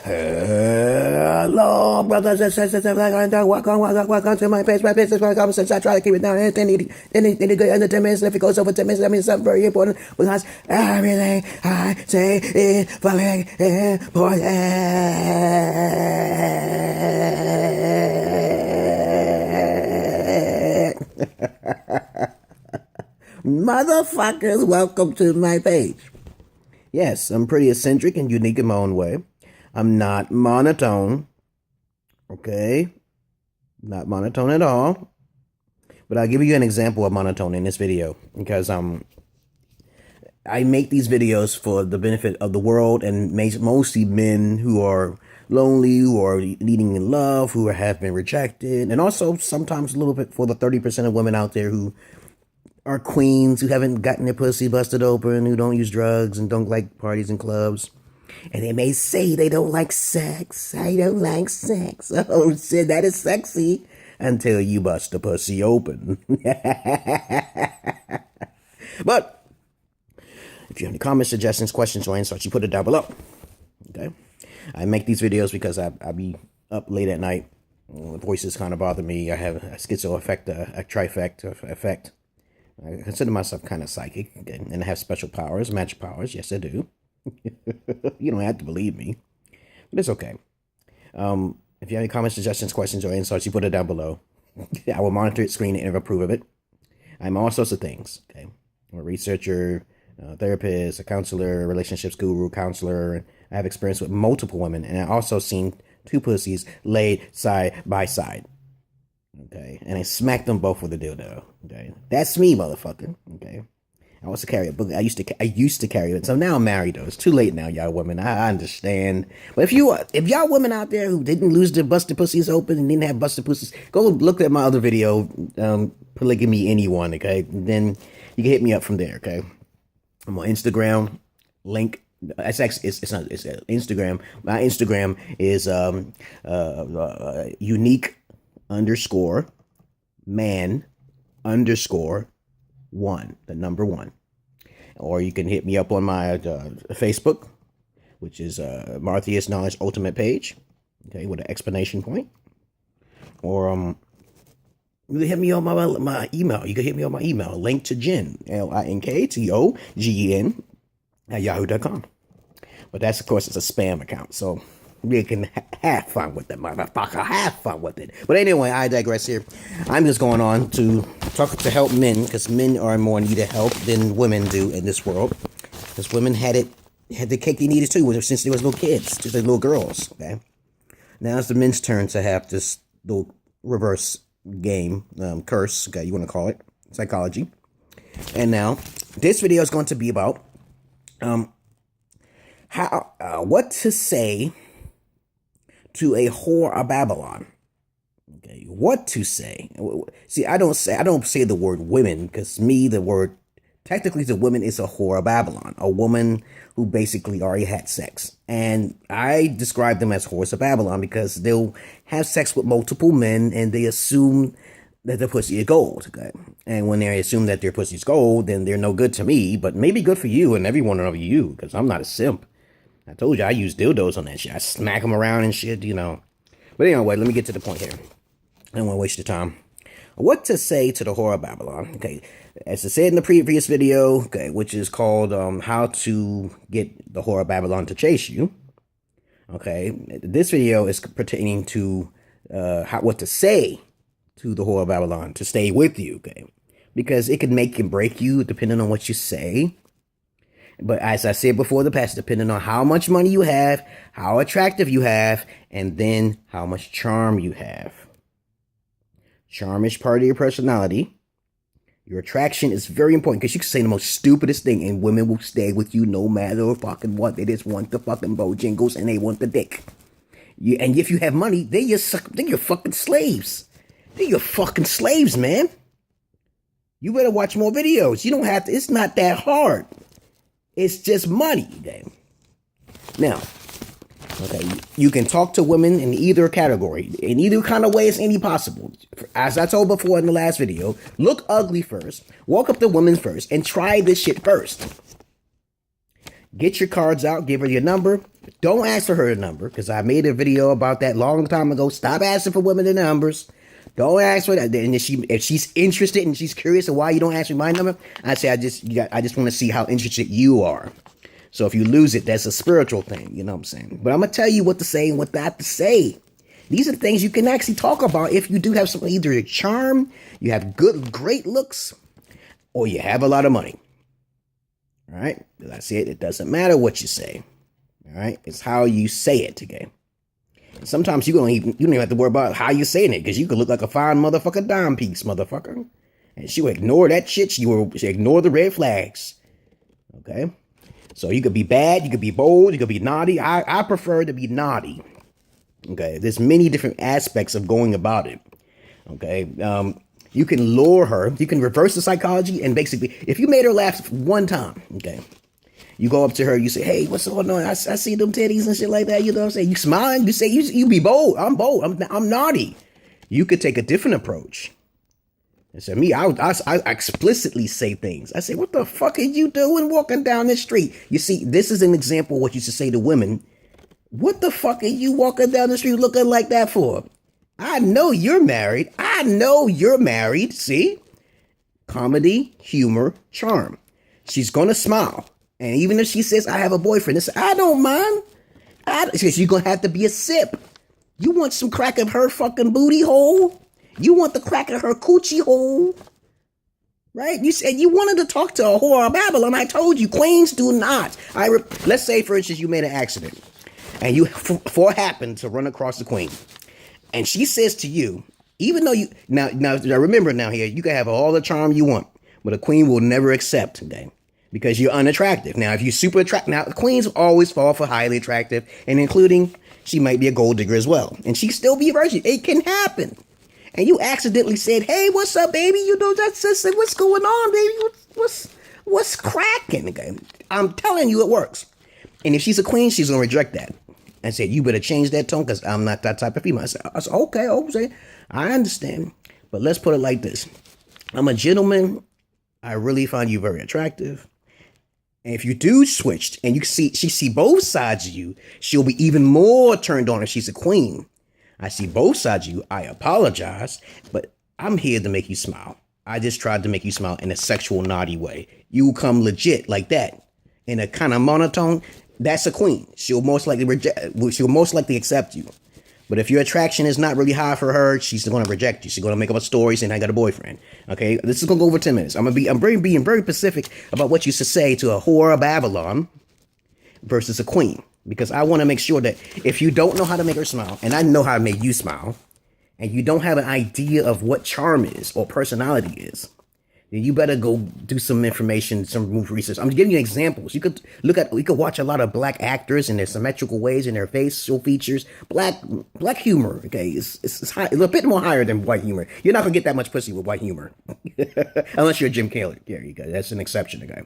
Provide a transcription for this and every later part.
Hello, brothers and sisters. Welcome to my page. My business, my conversation. I try to keep it down. Anything good under 10 minutes. If it goes over 10 minutes, that means something very important. Because everything I say is fucking important. Motherfuckers, welcome to my page. Yes, I'm pretty eccentric and unique in my own way. I'm not monotone, okay? Not monotone at all. But I'll give you an example of monotone in this video because I make these videos for the benefit of the world and mostly men who are lonely, who are needing in love, who have been rejected, and also sometimes a little bit for the 30% of women out there who are queens, who haven't gotten their pussy busted open, who don't use drugs and don't like parties and clubs. And they may say they don't like sex. I don't like sex. Oh shit, that is sexy. Until you bust the pussy open. But if you have any comments, suggestions, questions, or insights, you put it down below. Okay? I make these videos because I be up late at night. Voices kind of bother me. I have a schizo effect, a trifecta effect. I consider myself kind of psychic and I have special powers, magic powers. Yes, I do. You don't have to believe me, but it's okay. If you have any comments, suggestions, questions, or insights, you put it down below. I will monitor it, screen it, and approve of it. I'm all sorts of things. Okay, I'm a researcher, a therapist, a counselor, a relationships guru, counselor. I have experience with multiple women, and I also seen two pussies laid side by side. Okay, and I smacked them both with a dildo. Okay, that's me, motherfucker. Okay. I also carry a book. I used to carry it. So now I'm married though. It's too late now, y'all women. I understand. But if y'all women out there who didn't lose their busted pussies open and didn't have busted pussies, go look at my other video, polygamy anyone, okay? Then you can hit me up from there, okay? I'm on Instagram. Link. It's Instagram. My Instagram is unique_man_1, the number 1. Or you can hit me up on my Facebook, which is Martheus Knowledge Ultimate page, okay, with an explanation point. Or you can hit me on my email. You can hit me on my email, link to Jen, LINKTOGEN @yahoo.com. But that's, of course, it's a spam account, so you can have fun with it, motherfucker. Have fun with it. But anyway, I digress here. I'm just going on to talk to help men, because men are in more need of help than women do in this world. Because women had the cake they needed too, since they was little kids, just like little girls. Okay. Now it's the men's turn to have this little reverse game, curse, okay, you want to call it, psychology. And now this video is going to be about what to say to a whore of Babylon. Okay, what to say? See, I don't say the word women, because the word technically the woman is a whore of Babylon, a woman who basically already had sex, and I describe them as whores of Babylon because they'll have sex with multiple men and they assume that their pussy is gold. Okay, and when they assume that their pussy is gold, then they're no good to me, but maybe good for you and every one of you, because I'm not a simp. I told you I use dildos on that shit. I smack them around and shit, you know. But anyway, let me get to the point here. I don't want to waste your time. What to say to the whore of Babylon? Okay, as I said in the previous video, okay, which is called how to get the whore of Babylon to chase you. Okay, this video is pertaining to what to say to the whore of Babylon to stay with you. Okay, because it can make and break you depending on what you say. But as I said before, the past, depending on how much money you have, how attractive you have, and then how much charm you have. Charm is part of your personality. Your attraction is very important, because you can say the most stupidest thing and women will stay with you no matter fucking what. They just want the fucking bojangles and they want the dick. And if you have money, they're your fucking slaves. They're your fucking slaves, man. You better watch more videos. You don't have to. It's not that hard. It's just money, damn. Now, okay, you can talk to women in either category, in either kind of way as any possible. As I told before in the last video, look ugly first, walk up to women first, and try this shit first. Get your cards out, give her your number, Don't ask for her number, because I made a video about that long time ago. Stop asking for women their numbers. Don't ask for that. And if she's interested and she's curious of why you don't ask me my number, I say I just want to see how interested you are. So if you lose it, that's a spiritual thing. You know what I'm saying? But I'm gonna tell you what to say and what not to say. These are things you can actually talk about if you do have some, either a charm, you have great looks, or you have a lot of money. All right? As I said, it doesn't matter what you say. All right? It's how you say it, okay? And sometimes you don't even have to worry about how you're saying it, because you could look like a fine motherfucker dime piece, motherfucker. And she will ignore that shit. She will ignore the red flags. Okay? So you could be bad, you could be bold, you could be naughty. I prefer to be naughty. Okay, there's many different aspects of going about it. Okay, you can lure her, you can reverse the psychology, and basically, if you made her laugh one time, okay, you go up to her, you say, hey, what's going on? I see them titties and shit like that. You know what I'm saying? You smile, you say, you be bold. I'm bold. I'm naughty. You could take a different approach. And so me, I explicitly say things. I say, what the fuck are you doing walking down the street? You see, this is an example of what you should say to women. What the fuck are you walking down the street looking like that for? I know you're married. I know you're married. See? Comedy, humor, charm. She's going to smile. And even if she says, I have a boyfriend, it's, I don't mind. Because you're going to have to be a sip. You want some crack of her fucking booty hole? You want the crack of her coochie hole? Right? You said you wanted to talk to a whore of Babylon. I told you, queens do not. Let's say, for instance, you made an accident. And you for happen to run across the queen. And she says to you, even though you, now remember now here, you can have all the charm you want, but a queen will never accept, okay? Because you're unattractive. Now, if you're super attractive, now the queens always fall for highly attractive, and including, she might be a gold digger as well. And she still be a virgin. It can happen. And you accidentally said, hey, what's up, baby? You know, that's what's going on, baby? What's cracking, okay? I'm telling you, it works. And if she's a queen, she's going to reject that. And said, you better change that tone because I'm not that type of female. I said, okay, I understand. But let's put it like this. I'm a gentleman. I really find you very attractive. And if you do switch and she see both sides of you, she'll be even more turned on if she's a queen. I see both sides of you. I apologize, but I'm here to make you smile. I just tried to make you smile in a sexual, naughty way. You come legit like that in a kind of monotone. That's a queen. She'll most likely accept you. But if your attraction is not really high for her, she's going to reject you. She's going to make up a story saying, I got a boyfriend. Okay, this is going to go over 10 minutes. I'm being very specific about what you should say to a whore of Babylon versus a queen. Because I want to make sure that if you don't know how to make her smile, and I know how to make you smile, and you don't have an idea of what charm is or personality is, you better go do some information, some research. I'm giving you examples. You could watch a lot of black actors in their symmetrical ways, in their facial features. Black humor, okay, it's high, a bit more higher than white humor. You're not gonna get that much pussy with white humor, unless you're Jim Carrey. That's an exception, okay.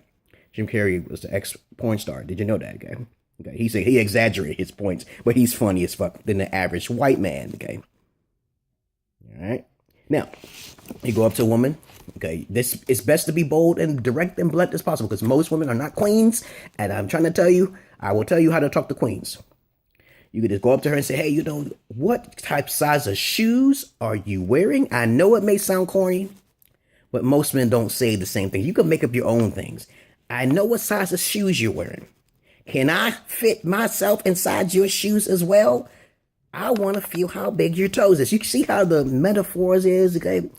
Jim Carrey was the ex-porn star. Did you know that, okay? Okay, he exaggerated his points, but he's funny as fuck than the average white man, okay. All right. Now, you go up to a woman. Okay, this is best to be bold and direct and blunt as possible because most women are not queens. And I'm trying to tell you, I will tell you how to talk to queens. You could just go up to her and say, hey, you know, what type size of shoes are you wearing? I know it may sound corny, but most men don't say the same thing. You can make up your own things. I know what size of shoes you're wearing. Can I fit myself inside your shoes as well? I want to feel how big your toes is. You can see how the metaphors is, okay?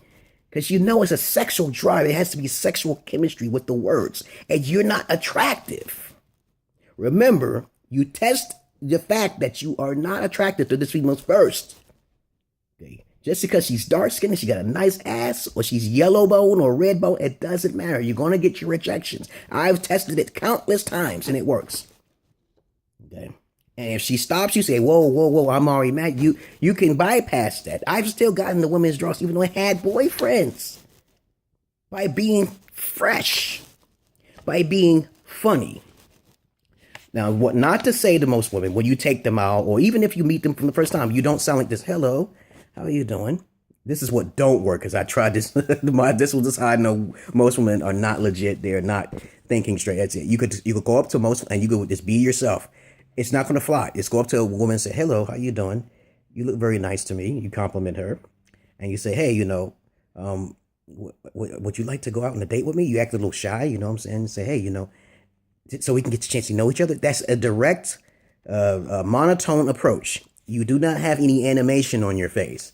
Because you know it's a sexual drive. It has to be sexual chemistry with the words. And you're not attractive. Remember, you test the fact that you are not attracted to this female first. Okay? Just because she's dark-skinned and she got a nice ass, or she's yellow bone or red bone, it doesn't matter. You're going to get your rejections. I've tested it countless times, and it works. Okay? And if she stops you, say, whoa, I'm already mad. You can bypass that. I've still gotten the women's draws, even though I had boyfriends. By being fresh. By being funny. Now, what not to say to most women, when you take them out, or even if you meet them from the first time, you don't sound like this, hello, how are you doing? This is what don't work, because I tried this. This was how I know most women are not legit. They're not thinking straight. That's it. You could go up to most, and you could just be yourself. It's not going to fly. Just go up to a woman and say, hello, how you doing? You look very nice to me. You compliment her. And you say, hey, would you like to go out on a date with me? You act a little shy, you know what I'm saying? You say, hey, so we can get a chance to know each other. That's a direct, monotone approach. You do not have any animation on your face.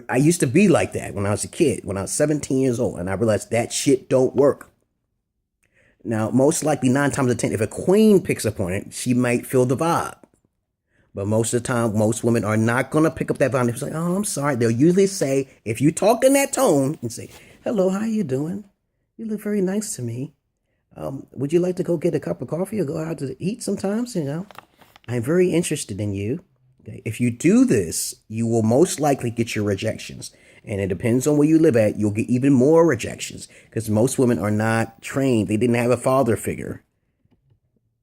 I used to be like that when I was a kid, when I was 17 years old, and I realized that shit don't work. Now, most likely 9 times out of 10, if a queen picks up on it, she might feel the vibe. But most of the time, most women are not going to pick up that vibe. They're like, oh, I'm sorry. They'll usually say, if you talk in that tone and say, hello, how you doing? You look very nice to me. Would you like to go get a cup of coffee or go out to eat sometimes? I'm very interested in you. Okay. If you do this, you will most likely get your rejections. And it depends on where you live at. You'll get even more rejections because most women are not trained. They didn't have a father figure,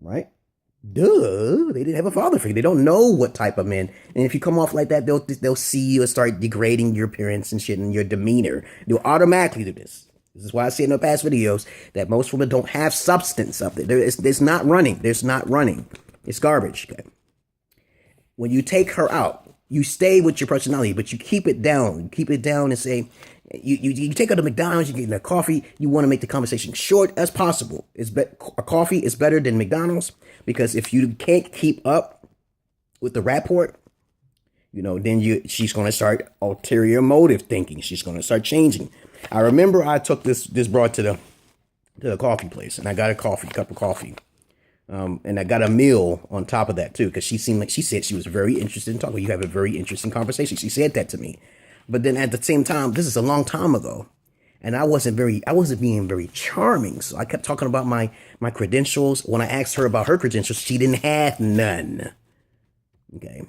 right? Duh, they didn't have a father figure. They don't know what type of men. And if you come off like that, they'll see you and start degrading your appearance and shit and your demeanor. They'll automatically do this. This is why I say in the past videos that most women don't have substance up there. There's not running. There's not running. It's garbage. Okay? When you take her out, you stay with your personality, but you keep it down. You keep it down and say, you take her to McDonald's, you get a coffee, you want to make the conversation short as possible. A coffee is better than McDonald's because if you can't keep up with the rapport, then she's going to start ulterior motive thinking. She's going to start changing. I remember I took this broad to the coffee place and I got a cup of coffee. And I got a meal on top of that too, because she said she was very interested in talking. You have a very interesting conversation. She said that to me. But then at the same time, this is a long time ago, and I wasn't being very charming. So I kept talking about my credentials. When I asked her about her credentials, she didn't have none. Okay.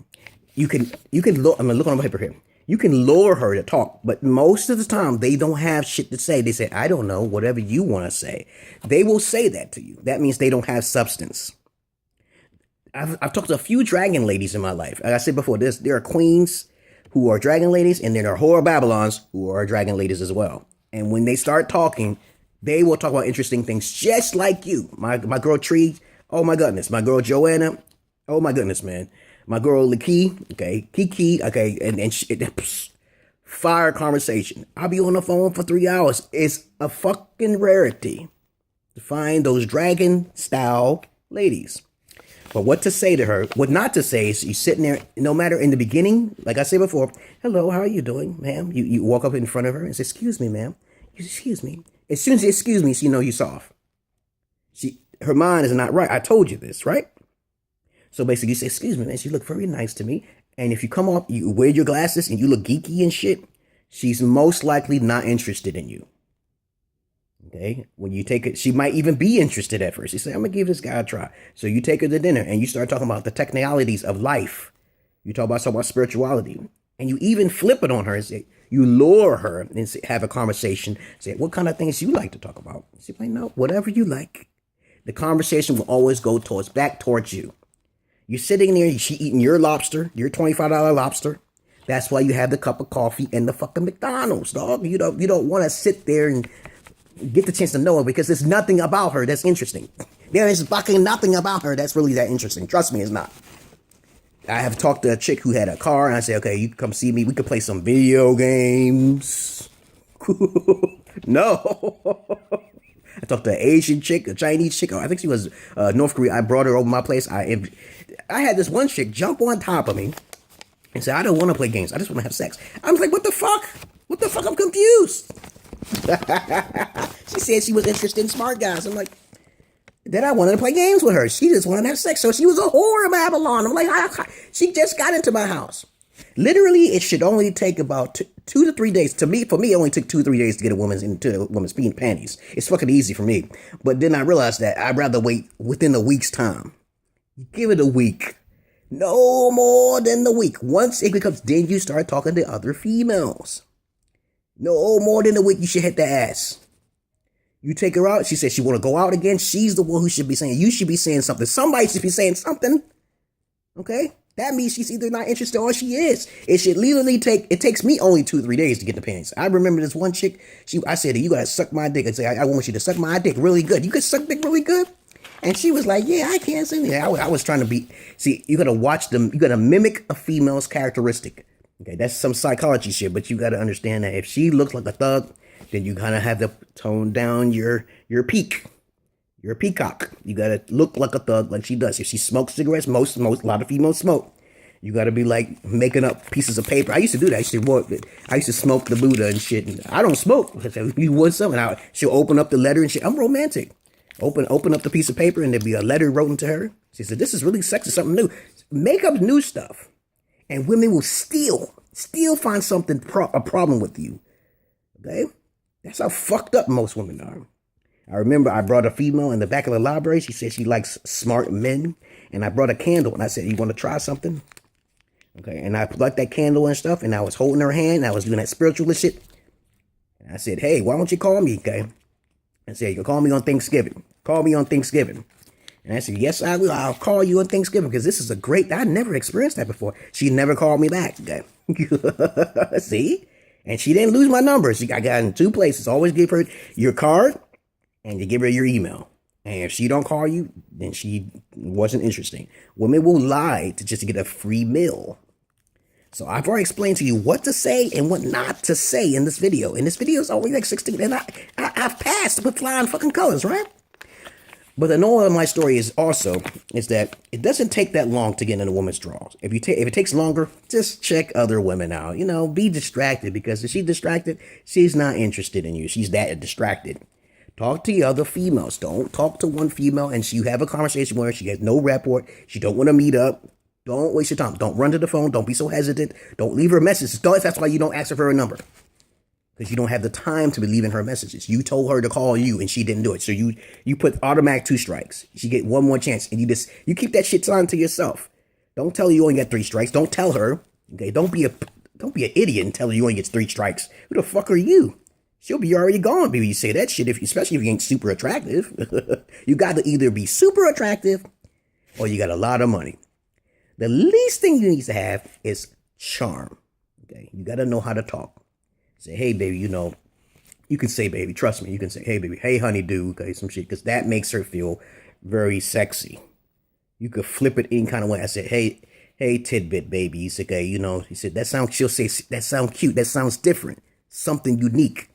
I'm gonna look on my paper here. You can lure her to talk, but most of the time they don't have shit to say. They say, I don't know, whatever you want to say. They will say that to you. That means they don't have substance. I've talked to a few dragon ladies in my life. Like I said before, there are queens who are dragon ladies, and then there are whore Babylons who are dragon ladies as well. And when they start talking, they will talk about interesting things just like you. My girl Tree, oh my goodness. My girl Joanna, oh my goodness, man. My girl Liki, okay, Kiki, okay, and fire conversation. I'll be on the phone for 3 hours. It's a fucking rarity to find those dragon style ladies. But what to say to her, what not to say is you sitting there, no matter in the beginning, like I said before, hello, how are you doing, ma'am? You walk up in front of her and say, excuse me, ma'am. Excuse me. As soon as you excuse me, she know you soft. Her mind is not right. I told you this, right? So basically you say, excuse me, man, you look very nice to me. And if you come off, you wear your glasses and you look geeky and shit, she's most likely not interested in you. Okay. When you take it, she might even be interested at first. You say, I'm going to give this guy a try. So you take her to dinner and you start talking about the technicalities of life. You talk about spirituality, and you even flip it on her and say, you lure her and say, have a conversation. Say, what kind of things you like to talk about? She's like, no, whatever you like. The conversation will always go back towards you. You're sitting there, she eating your lobster, your $25 lobster. That's why you have the cup of coffee and the fucking McDonald's, dog. You don't want to sit there and get the chance to know her because there's nothing about her that's interesting. There is fucking nothing about her that's really that interesting. Trust me, it's not. I have talked to a chick who had a car, and I said, okay, you can come see me. We could play some video games. No. I talked to an Asian chick, a Chinese chick. I think she was North Korea. I brought her over my place. I had this one chick jump on top of me and say, I don't want to play games. I just want to have sex. I was like, what the fuck? What the fuck? I'm confused. She said she was interested in smart guys. I'm like, then I wanted to play games with her. She just wanted to have sex. So she was a whore of Babylon. I'm like, she just got into my house. Literally, it should only take about 2 to 3 days. For me, it only took 2 or 3 days to get a woman's panties. It's fucking easy for me. But then I realized that I'd rather wait within a week's time. Give it a week. No more than the week. Once it becomes, then you start talking to other females. No more than a week, you should hit the ass. You take her out. She says she want to go out again. She's the one who should be saying, you should be saying something. Somebody should be saying something. Okay? That means she's either not interested or she is. It should literally takes me only 2 or 3 days to get the panties. I remember this one chick, I said, you gotta suck my dick. I say, I want you to suck my dick really good. You can suck dick really good? And she was like, yeah, I can't sing it. I was trying to be, see, you got to watch them. You got to mimic a female's characteristic. Okay, that's some psychology shit, but you got to understand that if she looks like a thug, then you kind of have to tone down your peak. You're a peacock. You got to look like a thug like she does. If she smokes cigarettes, a lot of females smoke. You got to be like making up pieces of paper. I used to do that. I used to smoke the Buddha and shit. And I don't smoke. You want something? She'll open up the letter and shit. I'm romantic. Open up the piece of paper and there'd be a letter written to her. She said, this is really sexy, something new. Make up new stuff. And women will still find something, a problem with you. Okay? That's how fucked up most women are. I remember I brought a female in the back of the library. She said she likes smart men. And I brought a candle and I said, you want to try something? Okay, and I plugged that candle and stuff, and I was holding her hand, and I was doing that spiritualist shit. And I said, hey, why don't you call me, okay? I said, you can call me on Thanksgiving. Call me on Thanksgiving. And I said, yes, I will. I'll call you on Thanksgiving, because this is I never experienced that before. She never called me back, okay? See? And she didn't lose my number. I got in 2 places. Always give her your card, and you give her your email. And if she don't call you, then she wasn't interesting. Women will lie just to get a free meal. So I've already explained to you what to say and what not to say in this video. And this video is only like 16, and I've passed with flying fucking colors, right? But the moral of my story is that it doesn't take that long to get in a woman's drawers. If it takes longer, just check other women out. Be distracted, because if she's distracted, she's not interested in you. She's that distracted. Talk to the other females. Don't talk to one female and you have a conversation with her. She has no rapport. She don't want to meet up. Don't waste your time. Don't run to the phone. Don't be so hesitant. Don't leave her messages. That's why you don't ask her for a number. Because you don't have the time to be leaving her messages. You told her to call you and she didn't do it. So you put automatic 2 strikes. She get one more chance. And you keep that shit on to yourself. Don't tell her you only got 3 strikes. Don't tell her. Okay, don't be an idiot and tell her you only get 3 strikes. Who the fuck are you? She'll be already gone, baby. You say that shit, especially if you ain't super attractive. You got to either be super attractive or you got a lot of money. The least thing you need to have is charm. Okay, you got to know how to talk. Say, hey, baby, you can say, baby, trust me. You can say, hey, baby, hey, honey, dude, okay, some shit, because that makes her feel very sexy. You could flip it any kind of way. I said, hey, tidbit, baby. He said, okay, he said, she'll say, that sounds cute. That sounds different. Something unique.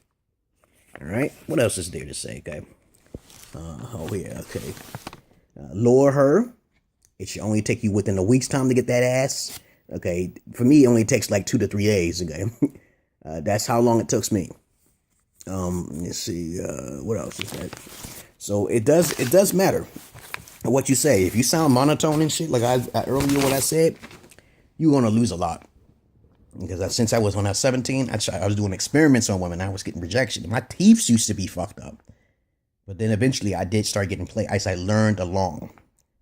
All right. What else is there to say? Okay. Okay. Lure her. It should only take you within a week's time to get that ass. Okay. For me, it only takes like 2 to 3 days. Okay. That's how long it took me. Let's see. What else is that? So it does matter what you say. If you sound monotone and shit, like I earlier what I said, you're gonna lose a lot. Because since I was 17, I was doing experiments on women. I was getting rejection. My teeth used to be fucked up. But then eventually I did start getting play as I learned along.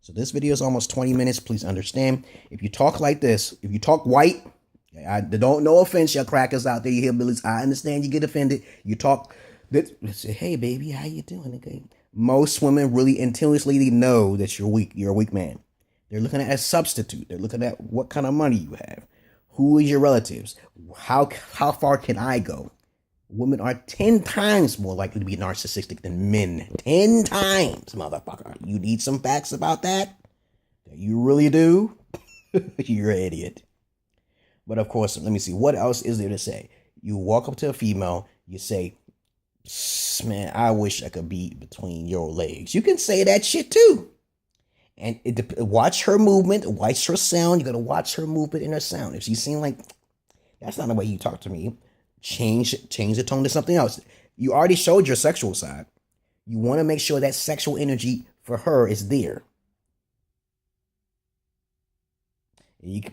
So this video is almost 20 minutes. Please understand. If you talk like this, if you talk white, no offense, y'all crackers out there, you hillbillies. I understand you get offended. You talk, say, hey, baby, how you doing? Okay. Most women really intuitively know that you're weak. You're a weak man. They're looking at a substitute. They're looking at what kind of money you have. Who is your relatives? How far can I go? Women are 10 times more likely to be narcissistic than men. 10 times, motherfucker. You need some facts about that? You really do? You're an idiot. But of course, let me see. What else is there to say? You walk up to a female. You say, man, I wish I could be between your legs. You can say that shit too. And watch her movement. Watch her sound. You got to watch her movement and her sound. If she seems like, that's not the way you talk to me. Change the tone to something else. You already showed your sexual side. You want to make sure that sexual energy for her is there.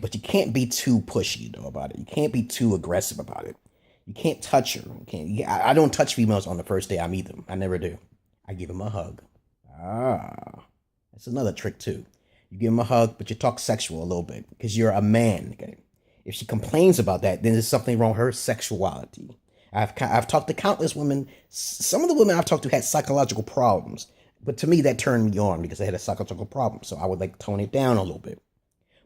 But you can't be too pushy though about it. You can't be too aggressive about it. You can't touch her. I don't touch females on the first day I meet them. I never do. I give them a hug. That's another trick too. You give them a hug, but you talk sexual a little bit because you're a man. Okay? If she complains about that, then there's something wrong with her sexuality. I've talked to countless women. Some of the women I've talked to had psychological problems. But to me, that turned me on because they had a psychological problem. So I would like tone it down a little bit.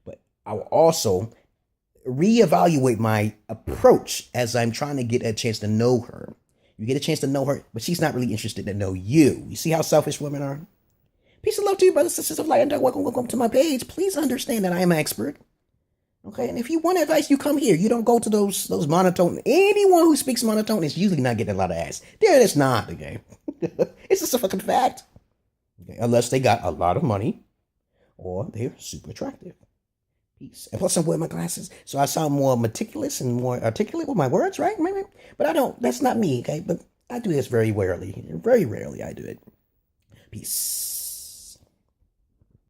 But I will also reevaluate my approach as I'm trying to get a chance to know her. You get a chance to know her, but she's not really interested to know you. You see how selfish women are? Peace and love to you, brothers and sisters of light and dark. Welcome to my page. Please understand that I am an expert. Okay, and if you want advice, you come here. You don't go to those monotone. Anyone who speaks monotone is usually not getting a lot of ass. It's not, okay? It's just a fucking fact. Okay, unless they got a lot of money or they're super attractive. Peace. And plus I'm wearing my glasses, so I sound more meticulous and more articulate with my words, right? Maybe. But I don't, that's not me, okay? But I do this very rarely. Very rarely I do it. Peace.